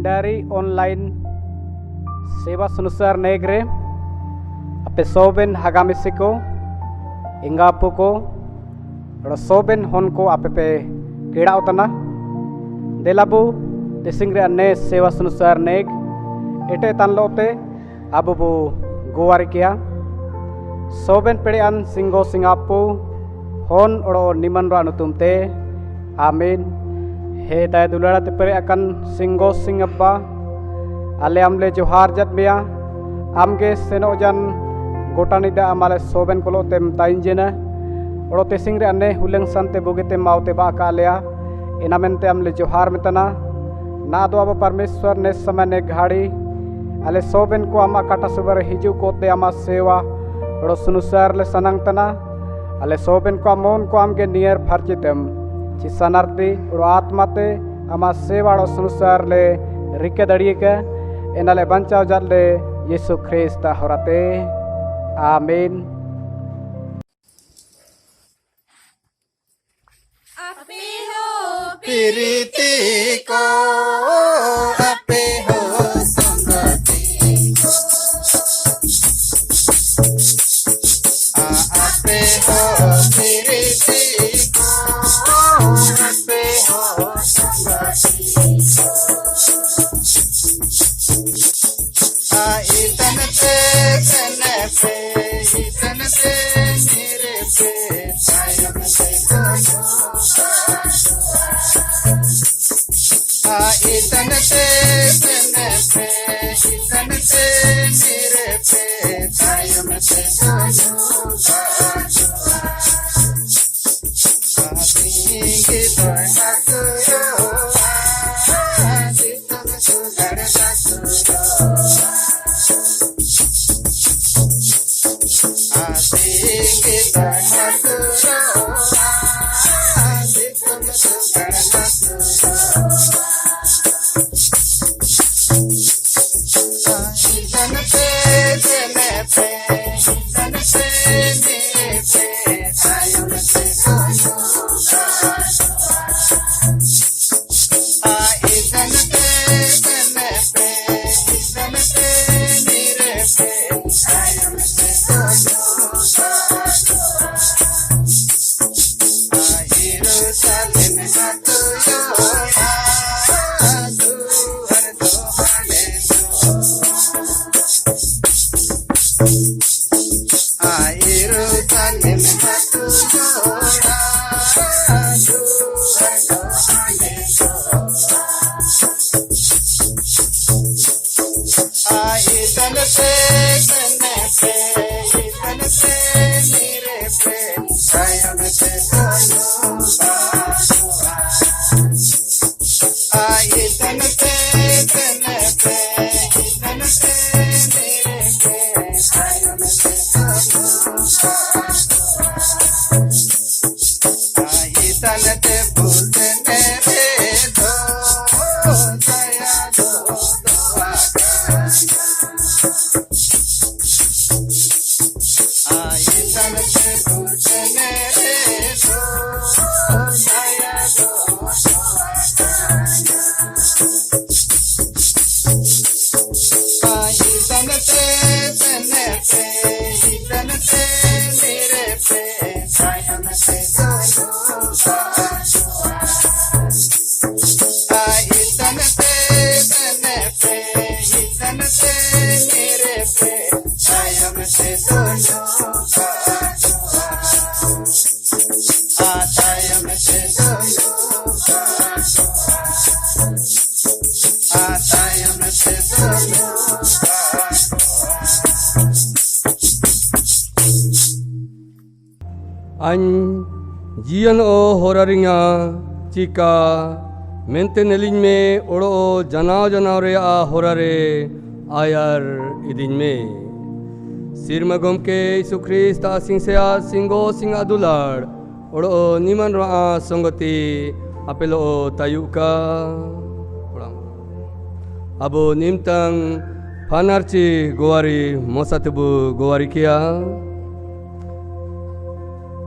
hindari online sewa sunusar negre ape soben hagamisiko ingapuko ro soben honko ape pe keda utana delabu tesingre anne sewa sunusar neg ete tanlote abubu goarikia soben pede an singo singapu hon oro niman ra nutumte amin he tay dulara te pere akan singo singabba ale amle johar jat mea amge seno jan gotanida amale soben kolo tem tainjena oro te singre anne huleng sante bogete maute ba ka alea enamente amle johar metana na do aba परमेश्वर ने समय ने घाड़ी ale soben ko ama kata subar hiju kote ama sewa oro sunusar le sanang tana ale soben ko amon ko amge nier farchitem ci sanarti oro atmate ama sewa oro sunusar le rike dadiye ke enale banchao jalle yesu krista horate amin. Piriti ko ape ho sangati ko ape ho piriti ko ape ho sangati ko itan te nire pe sayam te itan te nire pe sayam te Singi toy hakuro sitam sugar sakuro singi toy hakuro sitam sugar sakuro An jian o horaringa chika mente nelin me oro janao re a horare ayar idin me sirma gomke Yesu Krista sing sea singo sing adular oro niman ra songoti apelo tayuka abo nimtang panarchi goari mosatubu goari kia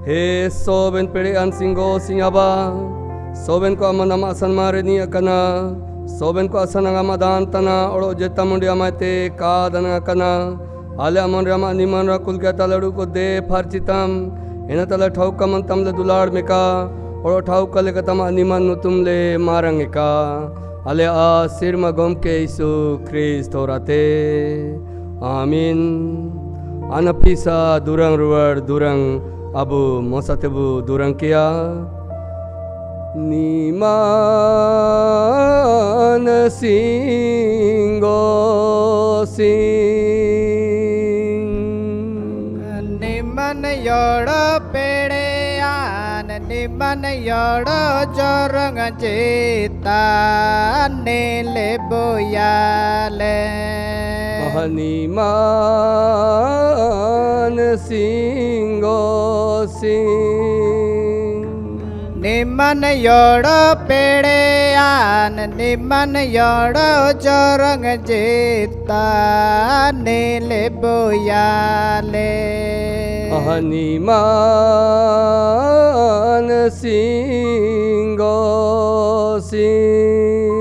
he soben pede an singo singaba soben ko amanama asan mare ni akana soben ko asana nga madan tana oro jeta mundi amate ka dana kana ale amon rama niman ra kul ka talaru ko de farchitam ena tala thaukaman tamle dulad meka oro thaukale ka tama niman nutumle marangeka ale a sirma gomke Isu Christ orate amin anapisa durang ruar durang abu mosatebu durang kia niman singgo sing निमन योड़ो पेड़ेयान निमन योड़ो जोरंग चेता नीले बोयाले haniman singgo sing निमन योड़ो पेड़ेयान निमन योड़ो जोरंग चेता नीले बोयाले haniman singgo sing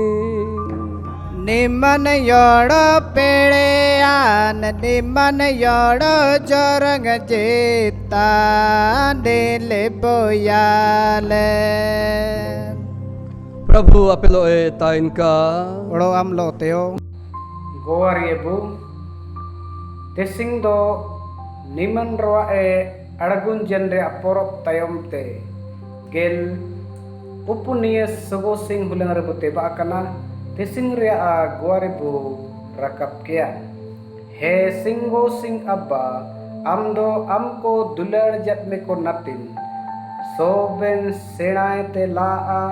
निमन योड़ो पेड़ेयान निमन योड़ो जोरंग चेता नीले बोयाले प्रभु apelo e tain ka Oro am lo teo goar yebu tesing do niman roa e adagun genre aporok tayom te gel upuniya sogo sing hulang rebute ba kana tesing rea a goar yebu rakap kia he singo sing abba amdo amko dular jat me ko natin soben senae te la a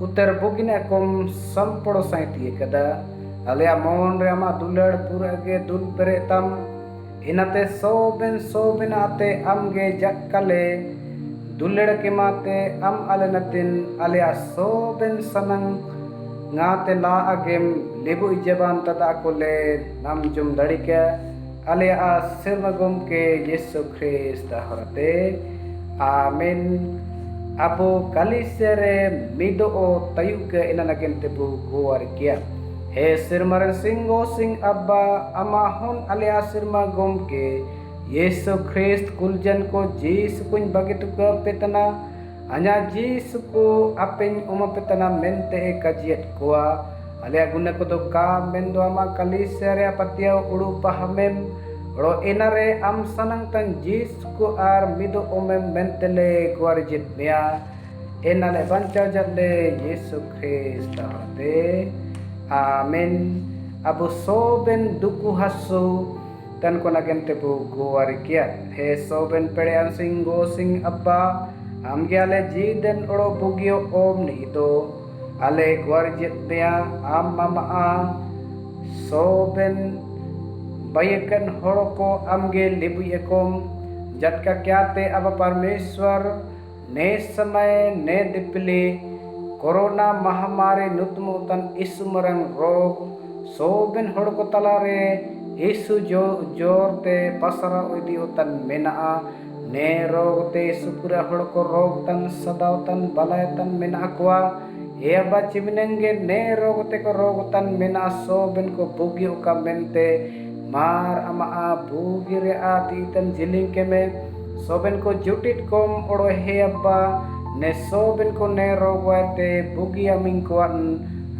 utar bugina kom sampodo saiti kada ale amon re ama dulad pura ge dul peretam inate soben ate amge jakkale dulad ke mate am ale natin ale a soben sanang ngate la agem lebu ijaban tada kole nam jum dadike ale a sirmagum ke Yesu Christ horate amen abu kalisere mido o tayuga inanagen tebu guar kia he sirmaran singo sing abba amahon alia sirma gomke Yesu Christ kuljan ko Jesu kun bagitu ke petana anya Jesu ko apen uma petana mente e kajiat kuwa alia guna ko to ka mendo ama kalisere apatia ulu pahamem ro enare am sanang tan Jesu ko ar mido omem mentele guarjit mea enale bancha jalle Yesu Christ ate amen abu soben duku hasu tan kona gente bu guarikia he soben pedean singo sing abba amge ale jiden oro bugio om ni do ale guarjit mea am mama a soben bayakan horoko amge libu ekom jatka kyate aba परमेश्वर ने समय ने दिपली corona महामारी नुतमुतन इसुमरंग रोग सोबिन हड़को तलारे इस जोरते पसरा उदी उतन मेना ने रोगते सुपुरा हड़को रोग तन सदावतन बलायतन मेना कुआ ये चिमनेंगे ने रोगते को रोग तन मेना सोबिन को बुगी उका मेंते मार अमा बुगी रे आती तन जिलिंग के में सोबिन को जुटिट कोम ओड़ो हे अब्बा ने सोबिन को ने रोगवाते बुगी अमिंग को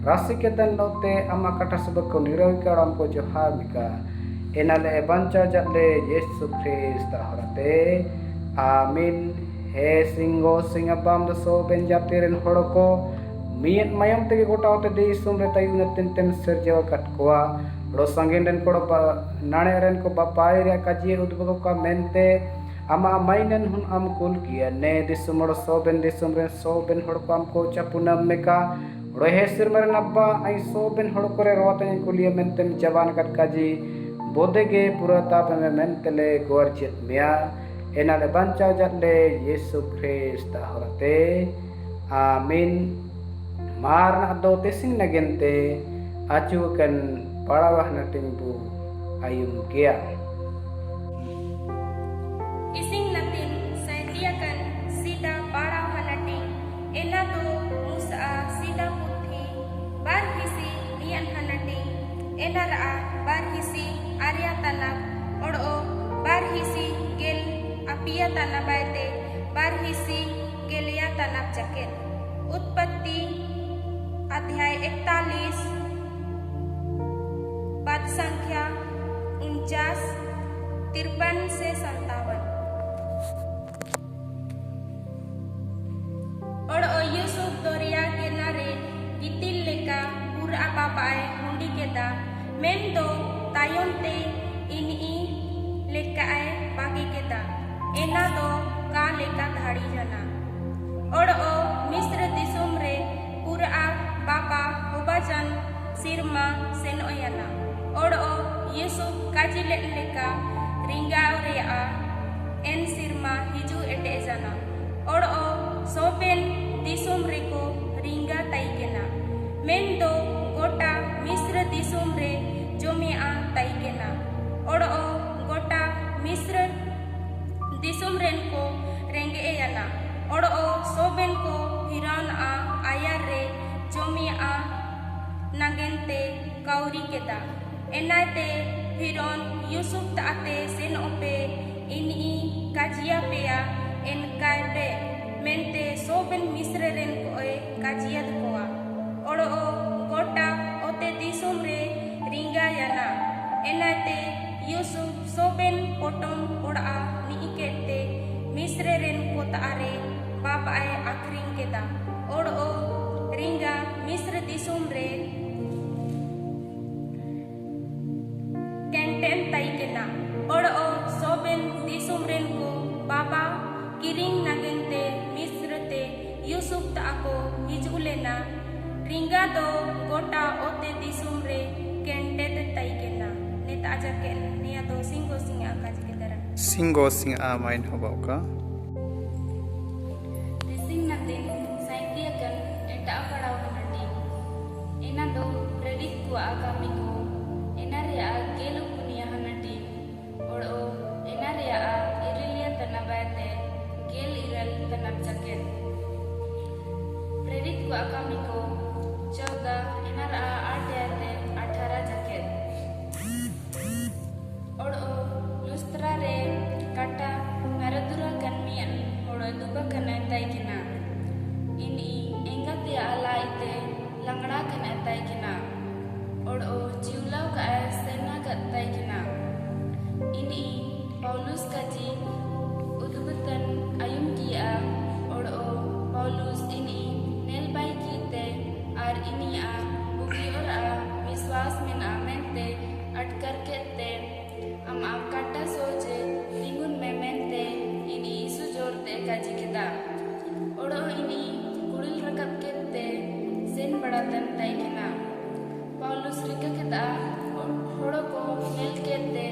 रासिकेतन लोते अमा कटा सब को निरोग को जोहार मिका एनाले बंचा जले यीशु ख्रिस्त हरते आमीन हे सिंगो सिंग अब्बाम द सोबिन जातेरन हड़को मियत मायम तेगे गोटावते दे सुमरे तायुन तेन सरजेवा कटकोआ रो संगेन रन को नाणे रन को बापाय रे काजी उद्भव का मेनते अमा माइनन हुन आम कुल किया ने दिसुमड़ सोबेन दिसुमरे सोबेन हड़ को हमको चपुनम मेका रोहे सिरमरे नब्बा आई सोबेन हड़ को रे रोतन कुलिया मेनतेम जवान कट काजी बोदेगे पुरता में मेनतले गोरचित मिया एनाले बंचा जले यीशु ख्रिस्त हरते आमीन मारना दो तेसिंग नगेंते acukan parawah na timbu ayum kia. Ising natin sa tiyakan sida paraw hanating ela to musa sida puthi bar tanabaite barhisi gelia tanap jaket. Utpatti अध्याय 41 पद संख्या 49 53 से 57। और यूसुफ दरिया किनारे गितिल लेका पूरा बापाए हुंडी केदा मेंदो तायम ते इनी लेकाए बागी केदा एना दो का लेका धाड़ी जना। और मिस्र दिसुम रे पूरा बापा होबाजन सिरमा सेनोयना। और यूसुफ काजिले लेका रिंगाव रेया एन सिरमा हिजू एटे जना। और सोबेन दिसुम रेको रिंगा ताइकेना मेंदो गोटा मिस्र दिसुम रे जोमिया ताइकेना। और गोटा मिस्र दिसुम रेन को रेंगे याना। और सोबेन को हिरान आयार रे जोमिया नागेंते काउरी केदा एनाते हिरोन यूसुफ ताते सेन ओपे इनी काजिया पेया एन कायपे मेंते सोबेन मिस्र रेन कोए काजिया दकोआ। और गोटा ओते दिसुम रे रिंगा याना एनाते यूसुफ सोबेन पोटम उड़ा निकेते मिस्र रेन को तारे बापाए आखरिंग केदा। और रिंगा मिस्र दिसुम रे कैंटेन ताइकेना। और सोबेन दिसुम रेन को बाबा किरिंग नागेंते मिस्र ते यूसुफ ताको हिजुलेना रिंगा दो गोटा ओते दिसुम रे कैंटे ते ताइकेना। नेता आजा के निया दो सिंगो सिंग आकाज के तरह सिंगो सिंग आमाइन होबाउका रिसिंग नदिन साइंटिया कन एटा पड़ाव नटी एना दो प्रेरित को आगामी को एना रे आ गेलु पुनिया हनटी। और एना रे आ इरिलिया तनाबाते गेल इरल तनाब जकेत प्रेरित को आगामी को 14 एना रा 8 याते 18 जकेत। और लुस्त्रा रे काटा नारदुरा कन्मियन और दुबा कना ताइकिना इनी एंगाते आला इते लंगड़ा कना ताइकिना। और जिउलाव का सेना का ताइकिना इनी पौलुस का जी उद्बुतन आयुम किया। और पौलुस इनी नेल बाई कीते आर इनी बुकी और विश्वास में मेंते अटकर केते हम आप काटा सोचे लिंगुन में मेंते इनी इस जोरते काजी केदा। और इनी कुड़िल रकब केते सेन बड़ातन ताइकिना पौलुस रिका केदा होड़ो को मेल केते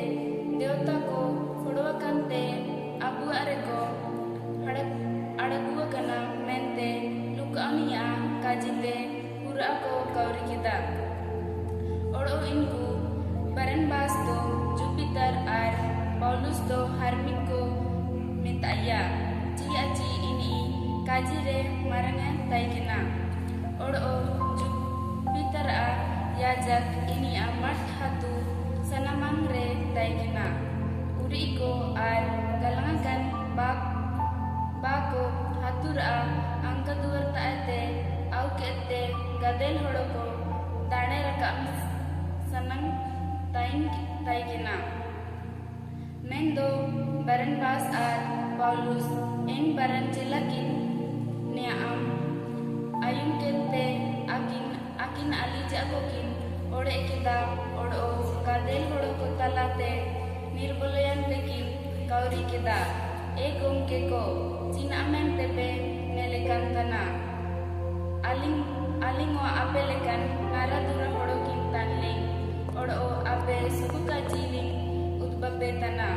देवता को होड़वा कंते अबु अरे को अड़गुआ कना मेंते लुकानिया काजिते पूरा को कौरी केदा। और इनको बरनबास दो जुपिटर आर पौलुस दो हार्मिक को मिताया जी अची इनी काजी रे मारंगा ताइकिना। और जुपिटर याजक इनी मठ हातु सनामंग रे ताइकिना उरी को आर गलंगन बाको हातुर अंक दुवर ताते आउ केते गदेल होड़ो को दाणे रकम सनंग ताइकिना मेंदो बरनबास आर पौलुस एन बरन चिलाकिन ने आयुम केते आकिन आली जाकोकिन ओड़े केदा। और गदेल होड़ो को तलाते निर्बलयन लेकिन कौरी केदा ए गोमके को चिना मेंते पे नेलेकान तना आलिंगो आपे लेकान नारा दुरा होड़ो किन तानलिंग। और आपे सुबुका जीलिंग उद्बपे तना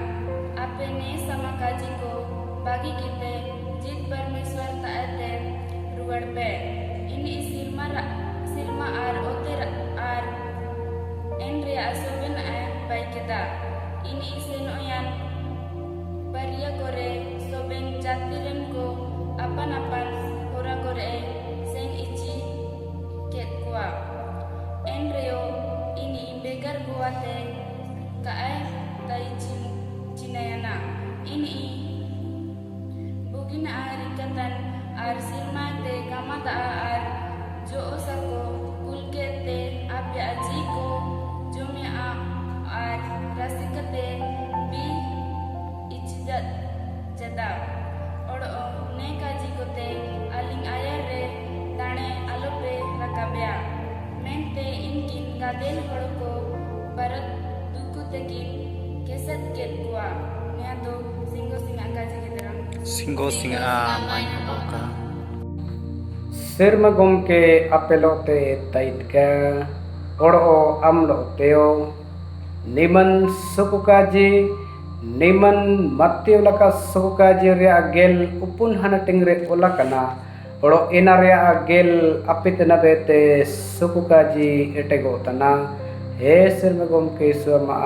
आपे ने sama kaji को बागी किते जीत परमेश्वर ताते रुवड़ पे इनी सिरमा आर ओतेर आर एन रे आसोबेन बाई केदा इनी सेनोयान बरिया करे सोबेन जातिरन को अपन होरा करे सेन इची केत कुआ एन रेयो इनी बेगर गुआते काए ताई चिनायना इनी hudin ar ikatan ar sirma te kamata ar jo osako kulke te ape aji ko jome a ar rasikate bi ichjat jada odo ne kaji kote aling ayar re tane alope rakabya mente inkin gadel horko barat duku tekin kesat ket kuwa nya do singgo singa kaji keterang Singgo sing amay habaw ka. Sirma gomke apelote taitka oro amlo teo niman sukukaji niman matiulaka sukukaji rea agel upun hana tingre ulakana oro enarea agel apitna bete sukukaji etego tana he sirma gomke suama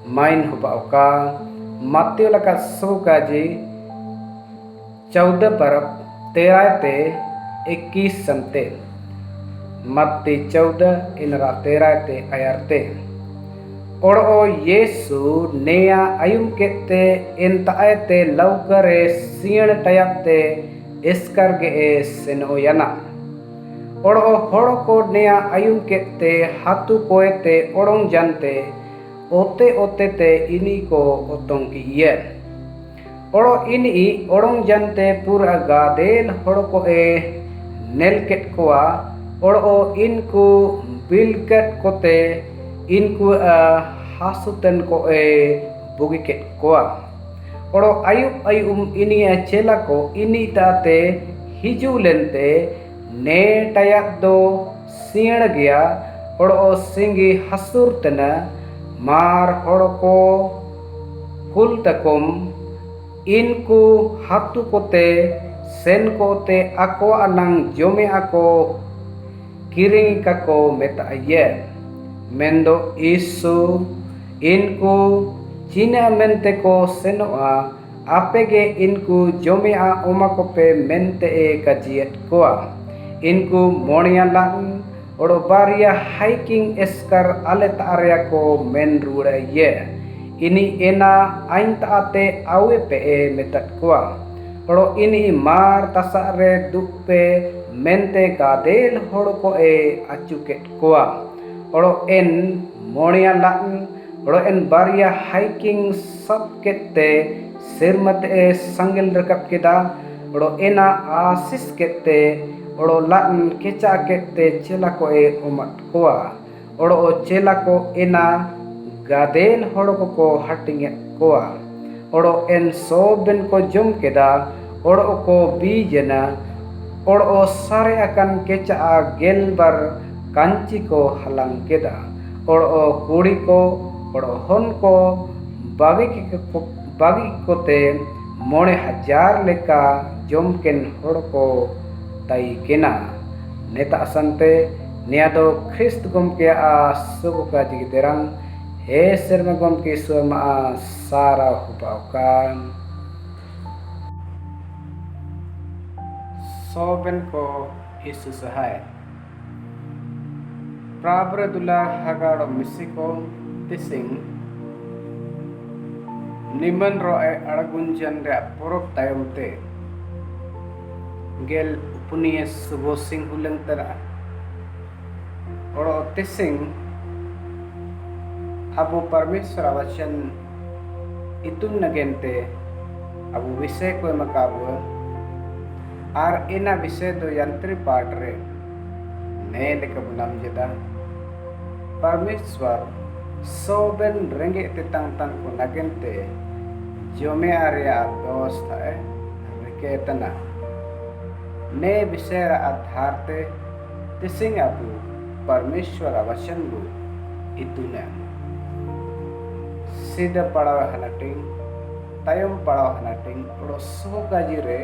main hubauka matiulaka sukukaji 14 बरब 13 ते 21 संते मत्ती 14 इनरा 13 ते अयरते ओड़ो येसु नेया अयुम केते इंतायते लवकरे सीण टयते इसकरगे सेनोयना ओड़ो होड़ो को नेया अयुम केते हाथु कोएते ओड़ों जानते ओते ओते ते इनी को ओतों की ये ओड़ो इनी ओड़ों जानते पूरा गादेल होड़ो को नेलकेट कोआ ओड़ो इनको बिलकेट कोते इनको हासुतन को बुगिकेट कोआ ओड़ो आयुब आयुम इनी चेला को इनी ताते हिजू लेनते ने टयाक दो सीण गया ओड़ो सिंगी हसुर तना मार ओड़ो को कुल तकुम इनको हाथु कोते सेन कोते ako anang jome ako kiring kako meta ye mendo isu inku china mente ko senoa apege inku jome a omako pe mente e kajiet koa inku monia lang odo baria hiking eskar aleta area ko men rura ye ini ena ain taate awe pe metat kuwa odo ini mar tasare dupe mente gadel horo ko achuket kuwa odo en monia lan odo en baria hiking sab kette sirmate sangel rakap keda odo ena asis kette odo lan kecha kette chela ko omat kuwa odo chela ko ena गादेल होड़ो को हटिंगे कोआ ओड़ो N Soban को जुम केदा ओड़ो को बीजना ओड़ो सारे अकन केचा गेलबर कांची को हलंग केदा ओड़ो कुड़ी को ओड़ो हन को बागी कोते 9,000 लेका जुम केन होड़ो को ताई केना नेता असंते नियादो ख्रिस्त गुम के सुबु का जिगेरंग हे सर्व गम के स्वमा सारा हुपाउkan soben ko Yesus hai prabradula hagaro misiko tising niman roe aragunjan re porok tayomte gel punie subo sing hulang tara oro tising Abu परमेश्वर वचन इतुम नगेंते अबु विषय को मकाबु आर इना विषय दो यंत्री पाठ रे ने लेके बुलाम जेदा परमेश्वर सोबन रेंगे ते तंग को नगेंते जोमे आर्या व्यवस्था है रिकेतना ने विषय आधार ते तिसिंग अबु परमेश्वर वचन गु इतुने सीधा पड़ाव हनाटिंग तयम पड़ाव हनाटिंग ओड़ो सुगाजी रे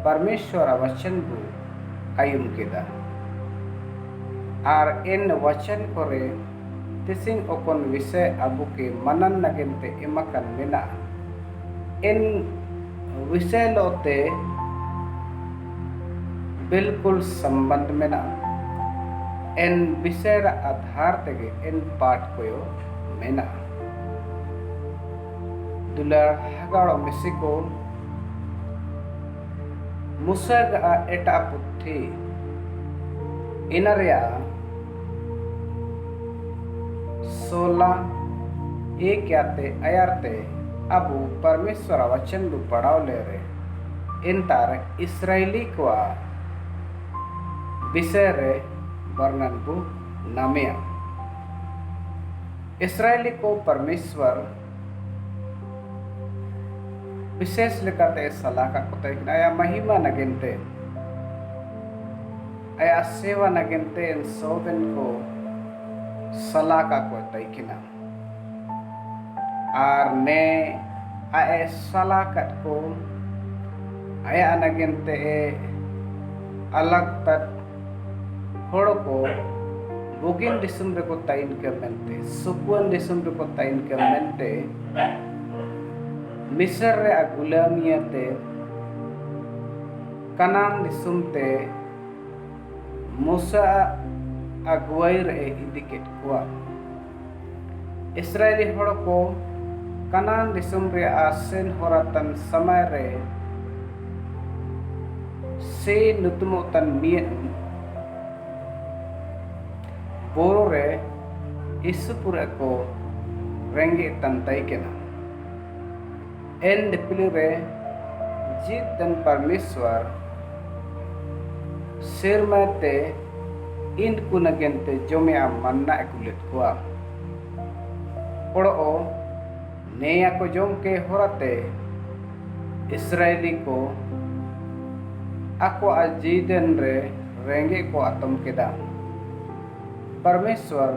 परमेश्वर वचन बु आयुम केदा आर इन वचन करे तिसिंग ओकन विषय अबु के मनन नगेंते इमकन मिना इन विषय लोते बिल्कुल संबंध मिना इन विषय आधार तेगे इन पाठ को मिना दुलार हगाड़ो मिसिको Musa ga eta puthi inaria सोलह एक याते अयारते अबु परमेश्वर वचन बु पढ़ाव ले रे इन तार इसराइली को विषय रे वर्णन बु नामिया इसराइली को परमेश्वर विशेष लेकाते सलाह का कोते आया महिमा नगिनते आया सेवा नगिनते इन सोबन को सलाह का को तैकिना आर ने आए सलाह कट को आया नगिनते अलग तक होड़ को बुगिन दिसुम रे को ताइन के मेंते सुकुन दिसुम रे को ताइन के मेंते मिस्र रे गुलामियते कनान दिसुम ते मूसा अगुवाई रे इदिकेट कुआ इसराइली होड़ को कनान दिसुम रे आसेन होरातन समय रे से नुतमोतन मियन बोरो रे इसुपुरे को रेंगे तंतई केना एन दिपिलु रे जीतन परमेश्वर सिरमते इनको नगेंते जोमिया मन्ना एकुलेट कुआ पड़ो नेया को जोम के होराते इसराइली को आको अजीदन रे रेंगे को आतम केदा परमेश्वर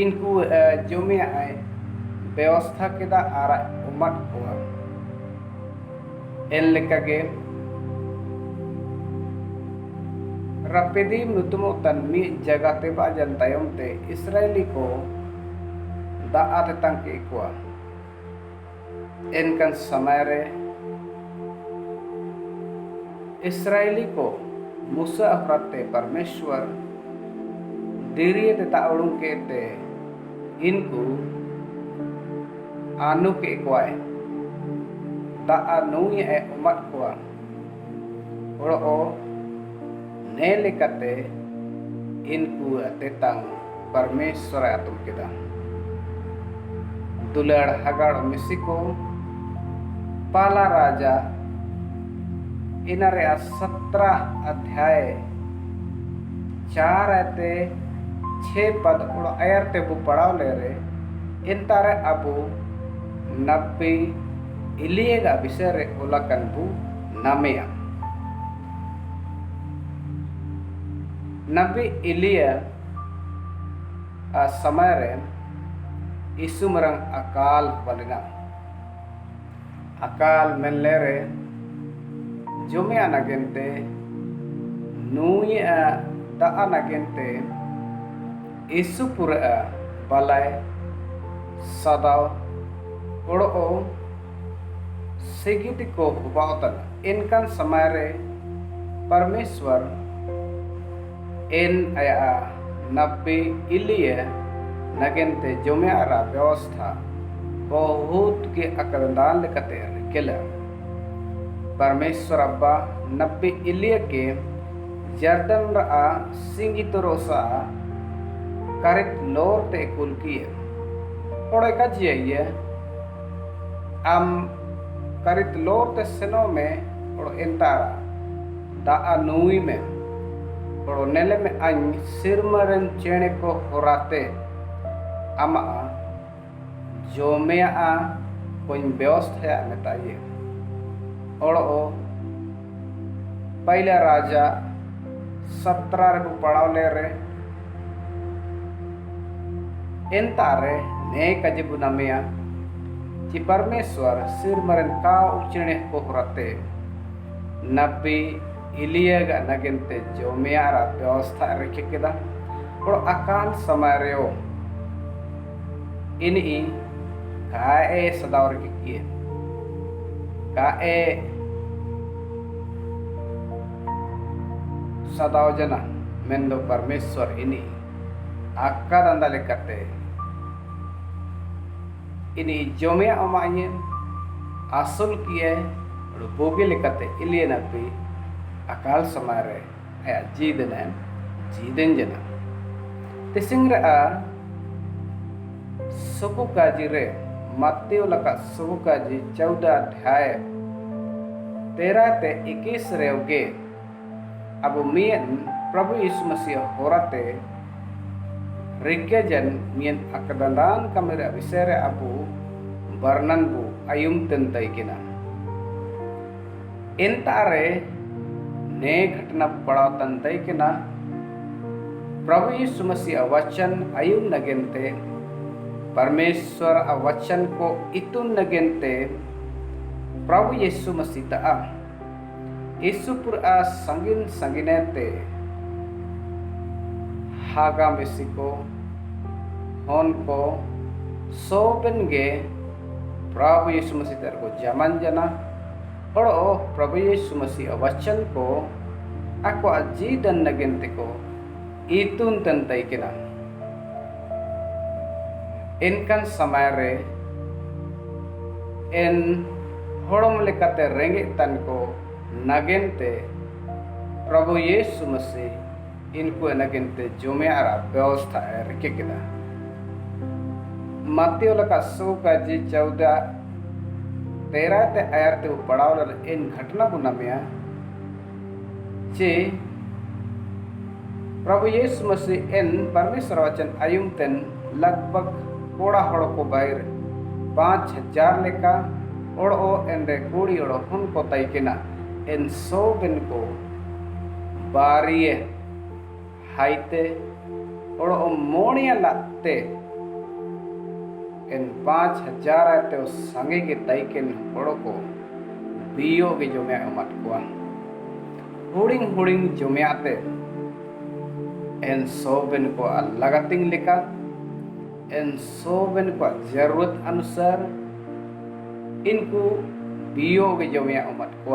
इनको जोमिया व्यवस्था केदा आरा उमत कुआ एन लेकागे रपेदीम नुतुमो तन्मी जगह ते बाजन तायम ते इसराइली को दाआते तंके कुआ इनकन समय रे इसराइली को मूसा अपराते परमेश्वर दीरिये ते ताउड़ुं के ते इनको आनु के कुआए दाआ नुई ए उमत कुआ ओड़ो ने लेकते इनको तेतंग परमेश्वर आतम केदा दुलड़ हगड़ मिसिको पाला राजा इनरे 17 अध्याय 4 आते 6 पद उड़ अयरते बु पढ़ाव ले रे इन तारे अबु नब्बी इलिएगा विषय रे उलकन बु नामिया नबी इलिया समय रे यीशु मरंग अकाल बलिना अकाल मिलने रे जोमिया नगेंते नुई दाआ नगेंते यीशु पुरा बलाय सदाव उड़ो सिगित को हुबावतन इनकन समय रे परमेश्वर इन आया नब्बी इलिया नगेंते जोमियारा व्यवस्था बहुत के अकलदान लेकते केला परमेश्वर अब्बा नब्बी इलिया के जर्दन रा सिंगितरोसा करित लोर ते कुल किए ओड़े का जिये आम करित लोर ते सेनो में और इंतारा दा नुई में और नेले में अñ सिरमरन चेणे को होराते अमा जोमेया कोई व्यवस्था मेताइए और पहला राजा 17 रे पढ़ाव ले रे इन तारे ने कजिबु नमिया कि परमेश्वर सिरमरन का उचने को होराते नबी इलियगा नगिनते जोमियारा व्यवस्था रखे केदा और अकाल समय रेओ इन्हीं काए सदावर के किए काए सदाव जना मेंदो परमेश्वर इन्हीं आका दंदा लेकते इन्हीं जोमिया अमायन आसुल किए bogi lekate ilien api akal samare aya jiden jena tisingra a suku kaji re Matthew laka suku kaji 14 अध्याय 13 ते 21 रेवगे अब मियन प्रभु यीशु मसीह होरते रिग्गजन मियन akadalan kamera bisere abu barnan bu ayum tentai kina entare ने घटना पड़ा तंतई के ना प्रभु यीशु मसीह वचन आयुम नगेंते परमेश्वर वचन को इतुन नगेंते प्रभु यीशु मसीह ता यीशुपुर आ संगिन संगिनेते हागा मेसिको होन को सोबनगे प्रभु यीशु मसीह तर को जमान जना और प्रभु यीशु मसीह वचन को ako ajidan nagente ko itun tantay kina इनकन समय रे इन होड़म लेकाते रेंगे तन को नगेंते प्रभु यीशु मसीह इनको नगेंते जुमे आरा व्यवस्था रखे किना मत्ती लका सो का जी 14-13 ते आयर ते पढ़ावल इन घटना को नमिया चे प्रभु यीशु मसीह इन परमेश्वर वचन आयुम तेन लगभग कोड़ा हड़ो को बाहर 5,000 लेका ओड़ो एंडे कोड़ी ओड़ो हुन को ताइकेना इन सो बिन को बारिये हाइते ओड़ो मोड़िया लाते इन 5,000 आते उस संगे के ताइकेन ओड़ो को बियो के जो मैं उमट कुआ हुड़िंग जो मैं आते इन सो बिन को लगातिंग लेका इन सोबन को जरूरत अनुसार इनको बियो के जमिया उमत को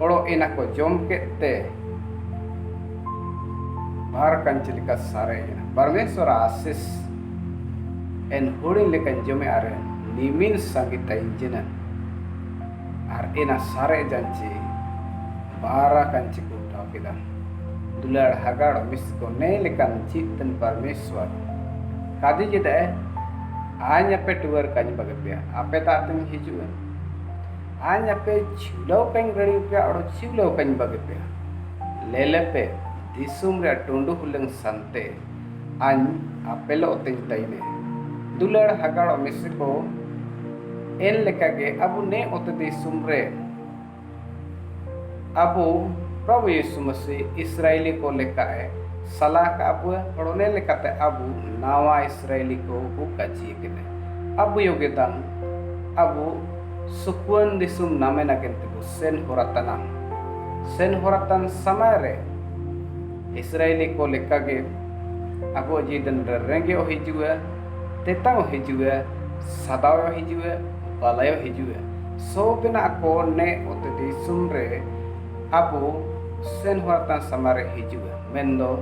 ओड़ो इना को जम के ते बार कंचल का सारे परमेश्वर आशीष इन हुड़ी लेकिन जमे आरे निमिन संगीत इंजन आर इना सारे जंची बारा कंची को उठाओ किदा दुलार हगाड़ मिस को ने लेकिन चितन परमेश्वर कादी जिदे आन्या पे टूर कानी बगपे आपे तातन हिजुए आन्या पे छिलो कहीं गड़ी पे और छिलो कहीं बगपे लेले पे दिसुम रे टोंडु हुलंग संते आन आपे लो तिंग ताइने दुलड़ हगाड़ो मिसको एल लेका के अबु ने ओते दिसुम रे अबु प्रभु यीशु मसीह इस्राएली को लेका है सलाह का अबु पढ़ने लेकाते अबु नावा इस्राएली को बुका चीकने अबु योग्यता अबु सुकुन दिसुम नामे ना केंते को सेन होरतन समय रे इस्राएली को लेका के अबु जीदन रेंगे ओ हिजुए तेताओ हिजुए सदाओ हिजुए बालायो हिजुए सो बिना को ने ओते दिसुम रे अबु सेन होरतन समय रे हिजुए मेंदो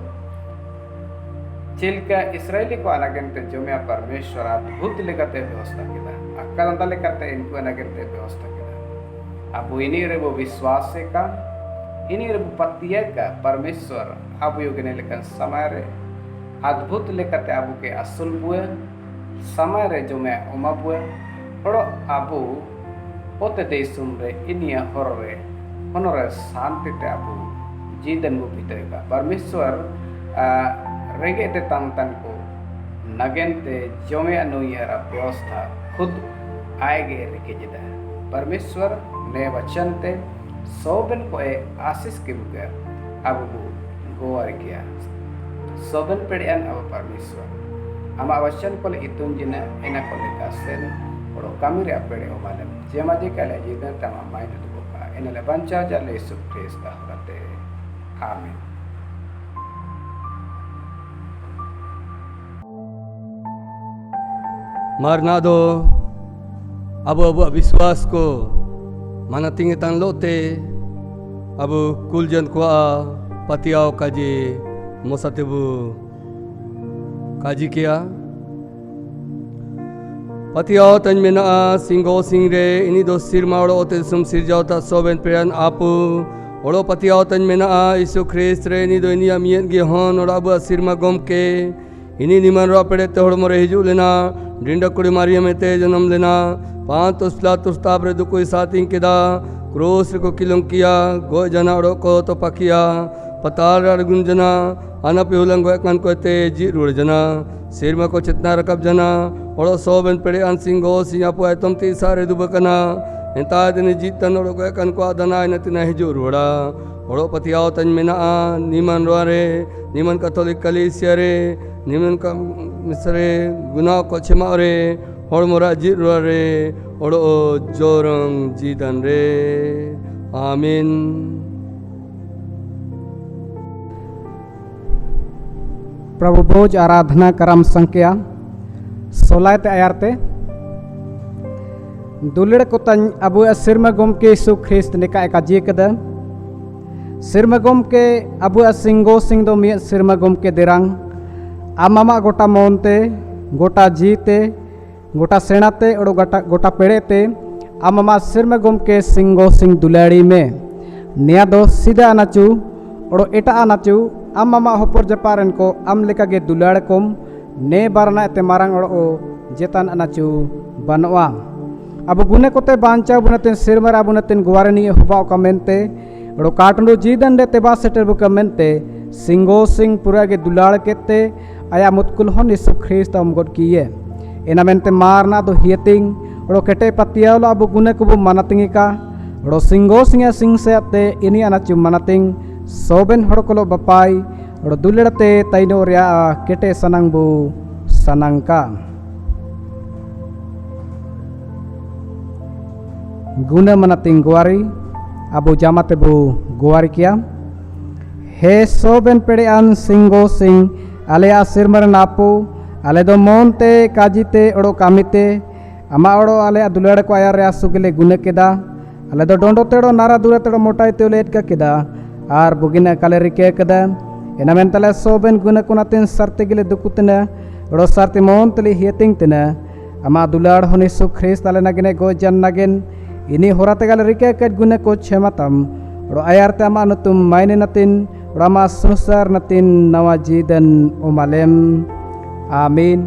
चिल्का इस्राएली को अनगंते जोमिया परमेश्वर अद्भुत लेकाते व्यवस्था किदा अक्कांता लेकाते इनको अनगंते व्यवस्था किदा अबु इनी रे वो विश्वास से का इनी रे पतिया का परमेश्वर अबु योगने लेकन समय रे अद्भुत लेकाते अबु के असुल बुए समय रे जो मैं उमा बुए और अबु ओते देसुम रे इनिया होरे होनरे शांति ते अबु जीदन वो भीतरेगा परमेश्वर रेगे ते तन को नगेंते जोमे अनुयारा व्यवस्था खुद आएगे रेखे जिदा परमेश्वर ने वचन ते सोबन को आशीष के बुके अब गोवार किया सोबन पेड़ियान अब परमेश्वर आमा वचन को ले इतुन जिना इना को ले कासेन और कमी रे पेड़े ओ मालम जेमा जे कले जिदा तमा माइन तो का इन ले बंचा जले सुप्रेस का होते आमीन मारना दो अब विश्वास को माना तिंगतान लोते अब कुलजन को पतियाओ काजी मोसातेबु काजी किया Patiaw tan mena singgo singre ini do sirma oro ote sum sirjau ta soben peran apu oro patiaw tan mena Isu Christ re ini do ini amien ge hon oro abu sirma gomke ini niman ro pede te hor more hiju lena dinda kuri mariam te janam lena pantos platos tabre du koi satin keda cross को किलंग किया गो जना रो को तो पकिया पताल गुंजना अनप उलंग कन को ते जी रुड़ जना सिरमा को चितना रकब जना ओड़ो सोबन पेड़े अन सिंगो सिया पुआ तुम ती सारे दुबकना इंता दिन जीतन ओड़ो को कन को दना नतिना हिजु रुड़ा ओड़ो पतियाओ तन मिना नीमन रोरे नीमन कैथोलिक कलीसिया रे नीमन का मिसरे गुनाह को क्षमा रे और मोरा जी रोरे ओड़ो जोरंग जीदन रे आमीन। प्रभु भोज आराधना करम संख्या 16 ते आयारते दुलड़ को तन अबु सिरमा गोम के यीशु ख्रिस्त ने का जी कद सिरमा गोम के अबु सिंगो सिंग दो मिय सिरमा गोम के देरांग आमामा गोटा मोनते गोटा जीते गोटा सेनाते और गोटा पेड़ेते आमामा सिरमा गोम के सिंगो सिंग दुलाड़ी में निया दो सीधा अनाचू और एटा अनाचू आमामा होपर जपारन को आम लेका गे दुलाड़ कोम ने बारना ते मारंग और जेतान अनाचू बनवा अब गुने कोते बांचा बुनतेन सिरमरा बुनतेन गुवारनी होबा का मेनते और काटंडो जीदन दे तेबा सेटर बुका मेनते सिंगो सिंग पूरा गे दुलाड़ केते आया मुतकुल होन यीशु ख्रिस्त हम गोड किए एना मेनते मारना दो हियतिंग और केटे पतियालो अब गुने को मानतिंग का और सिंगो सिंग सिंग से आते इनी अनाचू मानतिंग सोबेन हड़ को बपाई और दुलड़ते तैनो रिया केटे सनंग बु सनंका गुना मनातिंग गुआरी अबु जामाते बु गुआरी किया हे सोबेन पेड़े अन सिंगो सिंग आले सिरमर नापो आले दो मोनते काजीते ओड़ो कामिते अमा ओड़ो आले दुलड़ को आया रे सुगले गुने केदा आले दो डोंडो तेड़ो नारा दूर तेड़ो मोटाई तेले एटका केदा आर बुगिना काले रिके कदा एना मेंतले सोबेन गुना कुनातिन सरते गिले दुकुतने ओड़ो सरते मोन तली हियतिंग तने अमा दुलाड़ होनी यीशु ख्रिस्त आले नगिने गो जन नगिन इनी होराते गाले रिके कट गुने को छेमातम ओड़ो आयारते अमा नतुम मायने नतिन ओड़ो अमा सुसर नतिन नवा जीदन उमालेम आमीन।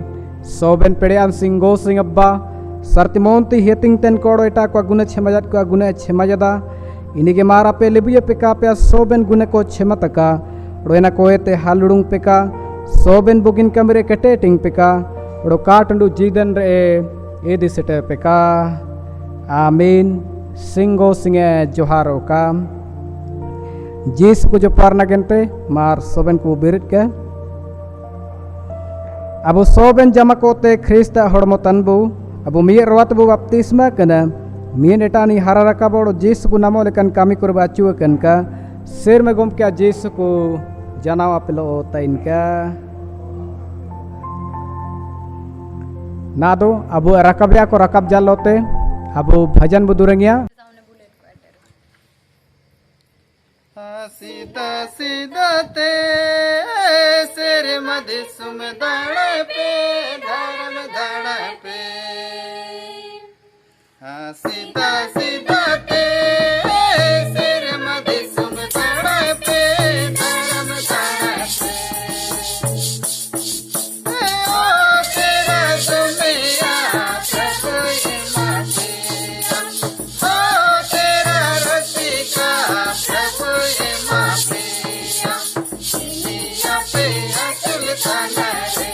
सोबेन पेड़ियान सिंगो सिंग अब्बा सरतिमोन ती हियतिंग तेन कोड़ो एटा को गुने छेमाजत को गुने छेमाजदा इनिगे मारा पे लिबुये पेका पे सोबेन गुने को छेमतका रोना कोएते हालुडुंग पेका सोबेन बुगिन कमरे कटेटिंग पेका रो काटंडु जीदन रे ए दिसटे पेका आमीन। सिंगो सिंगे जोहारो का जीस को जो पारना गेंते मार सोबेन को बिरिट के अबु सोबेन जमा कोते ख्रिस्त हड़मो तनबु अबु मिय रोत बु बपतिस्मा कना मियन एटानी हारा रका बड़ो जीस को नामो लेकन कामी कर बाचू कन का सिर में गुम क्या जीस को जनावा पिलो तैन का ना दो अबु रकबिया को रकब जालोते अबु भजन बुदुरंगिया सीधा सीधा ते सिर मधि सुम दाड़ पे धर्म दाड़ पे सीधा सीधा ते सिर मधि सुम दाड़ पे धर्म दाड़ पे ओ तेरा सुमिया प्रभु ये माफिया ओ तेरा रसिका प्रभु ये माफिया दुनिया पे अकल खाना रे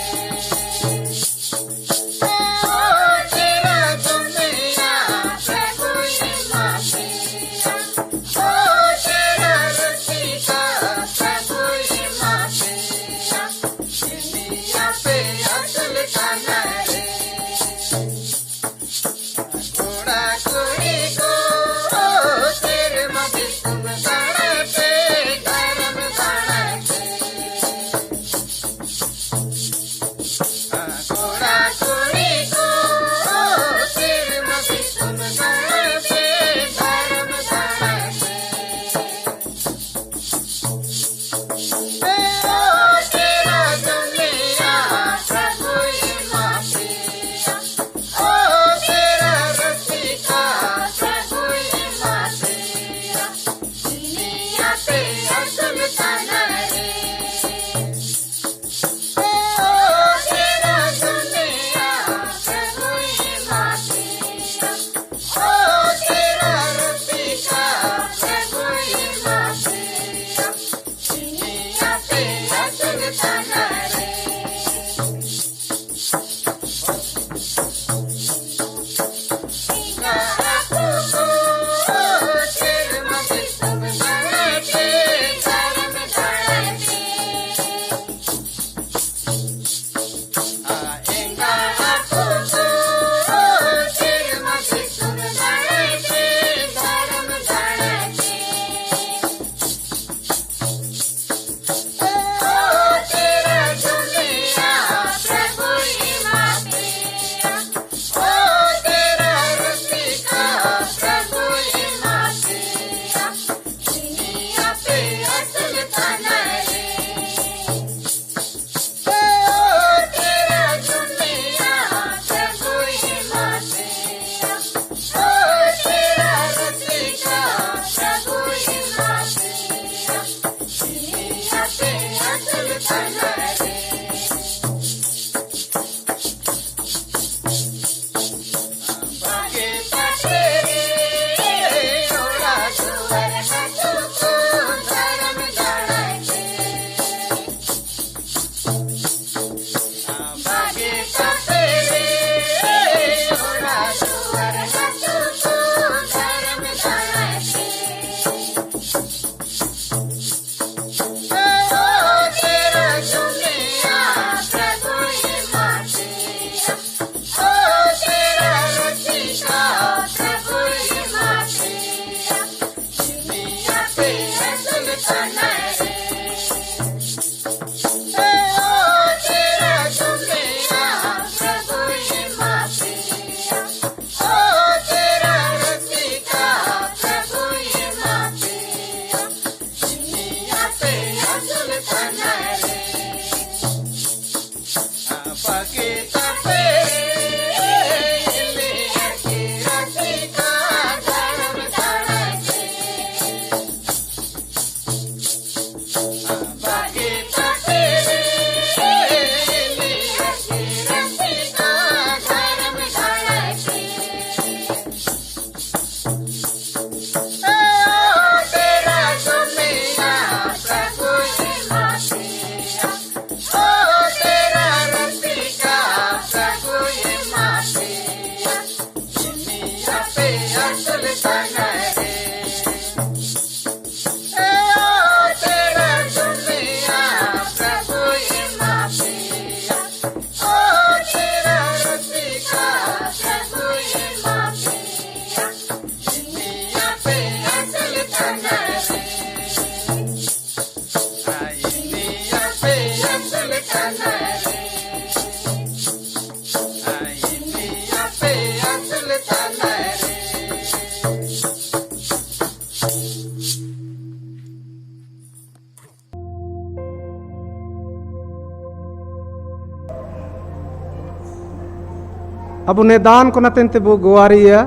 abu ne dan ko naten te bu guaria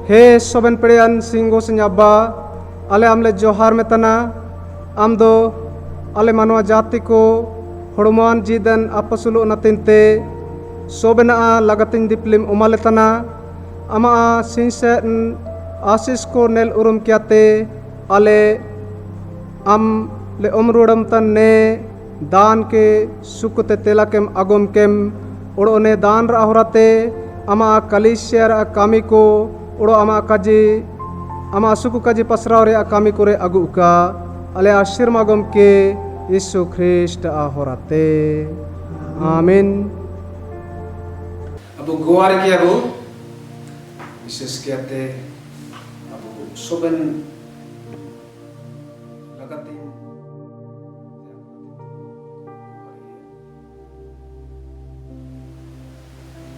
he soben pedean singgo senyaba ale amle johar metana amdo ale manwa jati ko hormoan jidan apasulu naten te sobena lagatin diplim umaletana ama sinsen asis ko nel urum kiate ale am le omrudam tan ne दान के सुकुते तेला केम अगम केम उड़ो ने दान रा होराते अमा कलिशियर कामी को उड़ो अमा काजी अमा सुकु काजी पसराव रे कामी कोरे अगु का अले आशीर्वाद गम के यीशु ख्रिस्ट आ होराते आमीन। अबु गोवार की अबु विशेष कहते अबु सोबन लगाते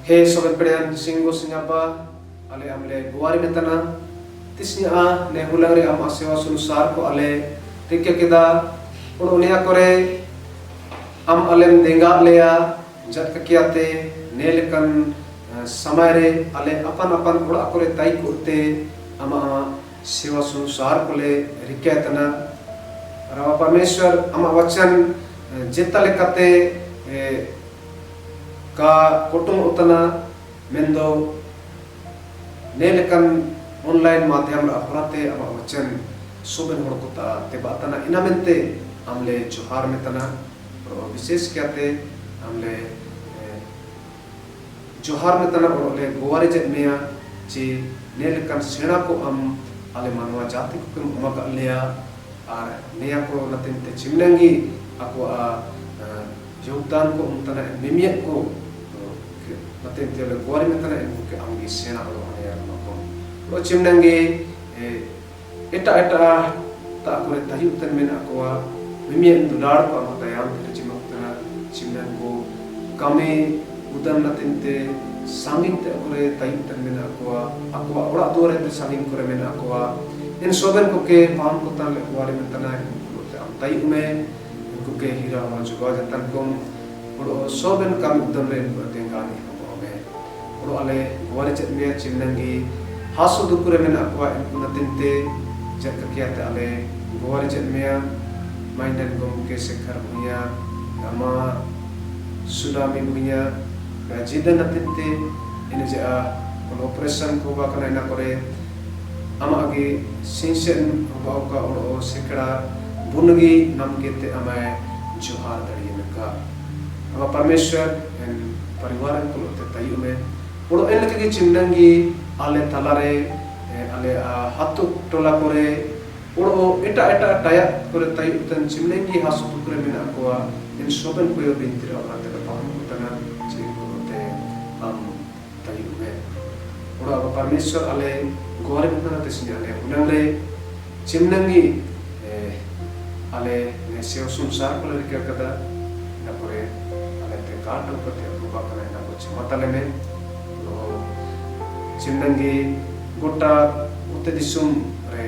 हे sobat pedian singgo sinyapa ale amle buari metana tisnya ne hulare am asewa sunusar ko ale tikya kida unia kore am alem denga leya jat kakiate nelekan samare ale apan ora kore tai kurte ama sewa sunusar kole riketana rawa parmeshwar ama wachan jeta lekate का कुटुंब उतना मेंदो नेलेकन online माध्यम अपराते अब वचन सुबन होड़कुता ते बातना इनामेंते हमले जोहार में तना और विशेष कहते हमले जोहार में तना और ले गोवारे जन्मिया ची नेलेकन सेना को हम आले मानवा जाति को कम उमक लिया और निया को नतिन ते चिमनंगी aku योगदान को उतना मिमियत को natin tiada kuari mentana en buke amgi sena alo ane makom lo chimnange eta ta kore tahi utan men akwa mimian dular ko amata yam te chimakna chimnan ko kame udan natin te sangin te kore tahi utan men akwa ora dore te sangin kore men akwa en soben ko ke pam ko tan le kuari mentana ko te am tahi ume ko ke hira ma juga jatan kom oro soben kam udan re tengani oro ale wari chat me chimnangi hasu dukure men akwa natinte jakka kiate ale wari chat me maindan gom ke sekhar punya ama sudami punya jidan natinte ene ja operation ko ba kana na kore ama age sinsen ba ka oro sekra bungi nam kete ama johar dariye meka ama parmeshwar en pariwaran ko te tayu me Ulo ene tegi chimnangi ale talare ale hatu tola kore ulo eta daya kore tayu utan chimnangi hasu tukure mina akwa en soben koyo bintira ate paham utana chikote am tayu me ulo aba parmeshwar ale gore utana tesnya ale unangre chimnangi ale ne seo sumsar kole rikakada na kore ale te kaatu pate ruba kana na ko chimatale me chimnangi gota utte disum re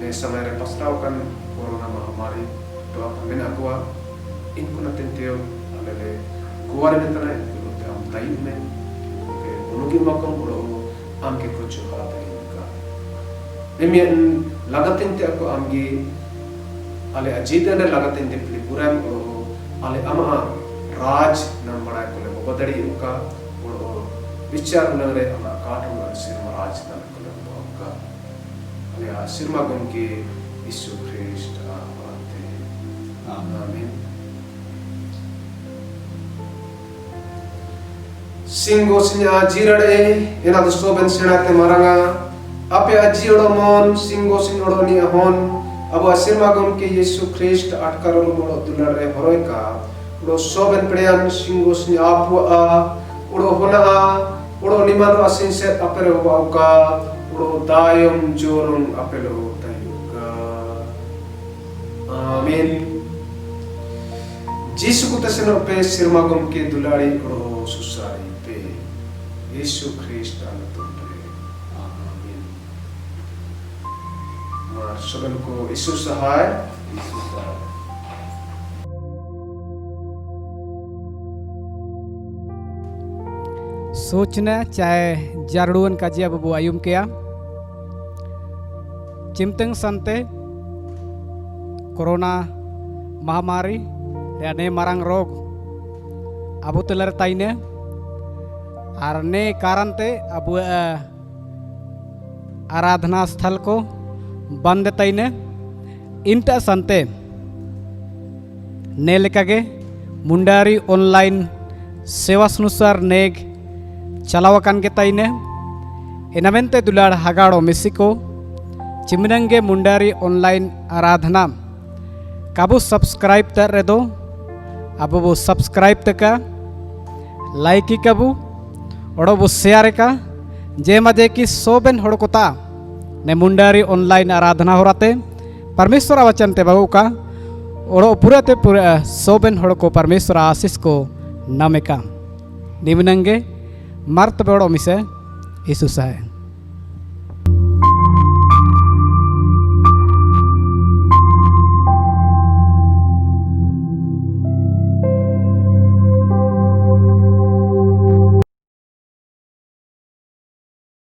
ne samay re pasraw kan corona mahamari to amena akwa inku natenteo alele guare metana te am tayu me ke unugi makom uro am ke kochu harate ka nemian lagatente aku amgi ale ajidane lagatente puram uro ale ama raj nam bada kole bobadari uka uro विचार नगरे अमा काटू सिरमा राज तन को का अले सिरमा गम के यीशु Christ आते आमीन सिंगो सिnya jirade ena do soben senate maranga ape ajioro mon singo sinodo ni hon abo sirma gom ke yesu christ atkaro modo dulare horoika do soben prean singo sinya apu a udo hona udo niman asin set apero bauka udo dayom jorong apelo tayuka amin jisu ko taseno pe sirma gom ke dulari udo susari pe yesu christ anatunre amin mar soben ko yesu sahay सोचने चाहे जारुड़ुअन का जी अब आयुम किया चिमतंग संते corona महामारी ने मारंग रोग अब तलर ताइने और ने कारण ते अब आराधना स्थल को बंद ताइने इंटा संते ने लेकागे मुंडारी ऑनलाइन सेवा अनुसार नेग चलावकान के ताइने इनमेंते दुलाड़ हगाड़ो मिसिको चिमनंगे मुंडारी ऑनलाइन आराधना काबू सब्सक्राइब तर रे दो अब वो सब्सक्राइब तक लाइक ही कबू और वो शेयर का जे मजे की सोबेन होड़कोता ने मुंडारी ऑनलाइन आराधना हो राते परमेश्वर वचन ते बहु का और पूरा ते पूरा सोबेन होड़ को परमेश्वर आशीष को नामे का निमनंगे मर्त बेड़ो मिसे यीशु है।